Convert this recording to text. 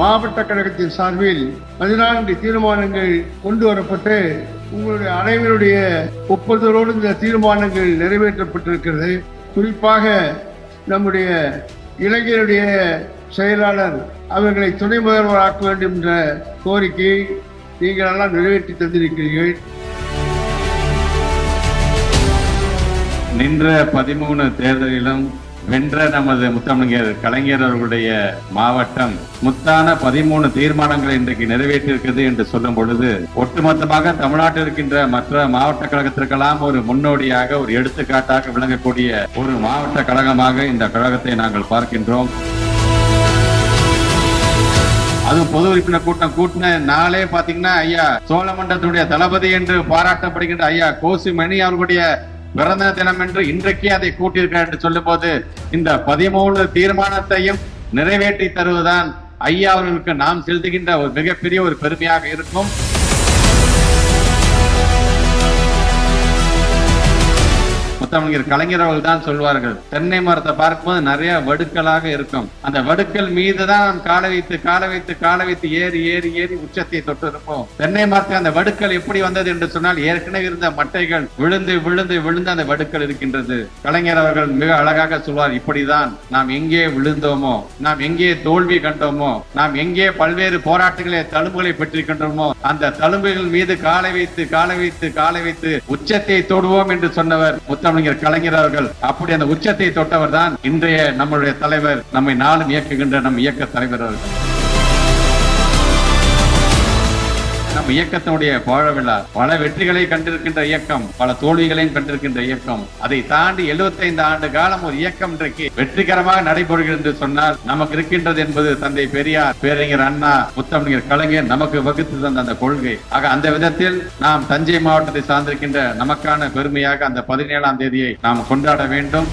மாவட்ட கழகத்தின் சார்பில் 14 தீர்மானங்கள் கொண்டு வரப்பட்டு உங்களுடைய அனைவருடைய ஒப்புதலோடு இந்த தீர்மானங்கள் நிறைவேற்றப்பட்டிருக்கிறது. குறிப்பாக நம்முடைய இளைஞருடைய செயலாளர் அவர்களை துணை முதல்வராக்க வேண்டும் என்ற கோரிக்கை நீங்கள் எல்லாம் நிறைவேற்றி தந்திருக்கிறீர்கள். நின்ற 13 தேர்தலிலும் வென்ற நமது முத்தமிழர் கலைஞர் அவர்களுடைய மாவட்டம் முத்தான 13 தீர்மானங்களை இன்றைக்கு நிறைவேற்றிருக்கிறது என்று சொல்லும் பொழுது ஒட்டுமொத்தமாக தமிழ்நாட்டில் இருக்கின்ற மற்ற மாவட்ட கழகத்திற்கெல்லாம் ஒரு முன்னோடியாக ஒரு எடுத்துக்காட்டாக விளங்கக்கூடிய ஒரு மாவட்ட கழகமாக இந்த கழகத்தை நாங்கள் பார்க்கின்றோம். அதுவும் பொது உறுப்பினர் கூட்டம் கூட்டின நாளே பாத்தீங்கன்னா ஐயா சோழமண்டலத்துடைய தளபதி என்று பாராட்டப்படுகின்ற ஐயா கோசி மணி அவர்களுடைய பிறந்த தினம் என்று இன்றைக்கே அதை கூட்டியிருக்கிறார் என்று சொல்லும் போது இந்த 13 தீர்மானத்தையும் நிறைவேற்றி தருவதுதான் ஐயா அவர்களுக்கு நாம் செலுத்துகின்ற ஒரு மிகப்பெரிய ஒரு பெருமையாக இருக்கும். முத்தமிழர் கலைஞர் அவர்கள் தான் சொல்வார்கள், தென்னை மரத்தை பார்க்கும்போது நிறைய வடுக்களாக இருக்கும், அந்த வடுக்கல் மீதுதான் கால வைத்து ஏறி ஏறி ஏறி உச்சத்தை தொட்டு இருப்போம். தென்னை மரத்தை அந்த வடுக்கல் எப்படி வந்தது என்று சொன்னால் ஏற்கனவே இருந்த மட்டைகள் விழுந்து விழுந்து விழுந்து அந்த வடுக்கல் இருக்கின்றது. கலைஞர் அவர்கள் மிக அழகாக சொல்வார், இப்படிதான் நாம் எங்கே விழுந்தோமோ, நாம் எங்கே தோல்வி கண்டோமோ, நாம் எங்கே பல்வேறு போராட்டங்களை தழும்புகளை பெற்றிருக்கின்றோமோ அந்த தழும்புகள் மீது காலை வைத்து உச்சத்தை தொடுவோம் என்று சொன்னவர் முத்தமிழர் கலைஞர் அவர்கள். அப்படி அந்த உச்சத்தை தொட்டவர் தான் இன்றைய நம்முடைய தலைவர், நம்மை நாளும் இயக்குகின்ற நம் இயக்க தலைவர் அவர்கள். நம் இயக்கத்தினுடைய வாழ விழா பல வெற்றிகளை கண்டிருக்கின்ற இயக்கம், பல தோல்விகளையும் கண்டிருக்கின்ற இயக்கம். அதை தாண்டி 75 ஆண்டு காலம் ஒரு இயக்கம் இன்றைக்கு வெற்றிகரமாக நடைபெறுகிறது என்று சொன்னால் நமக்கு இருக்கின்றது என்பது தந்தை பெரியார், பேரறிஞர் அண்ணா, முத்தமிழர் கலைஞர் நமக்கு வகுத்து தந்த அந்த கொள்கை. ஆக அந்த விதத்தில் நாம் தஞ்சை மாவட்டத்தை சார்ந்திருக்கின்ற நமக்கான பெருமையாக அந்த 17ஆம் தேதியை நாம் கொண்டாட வேண்டும்.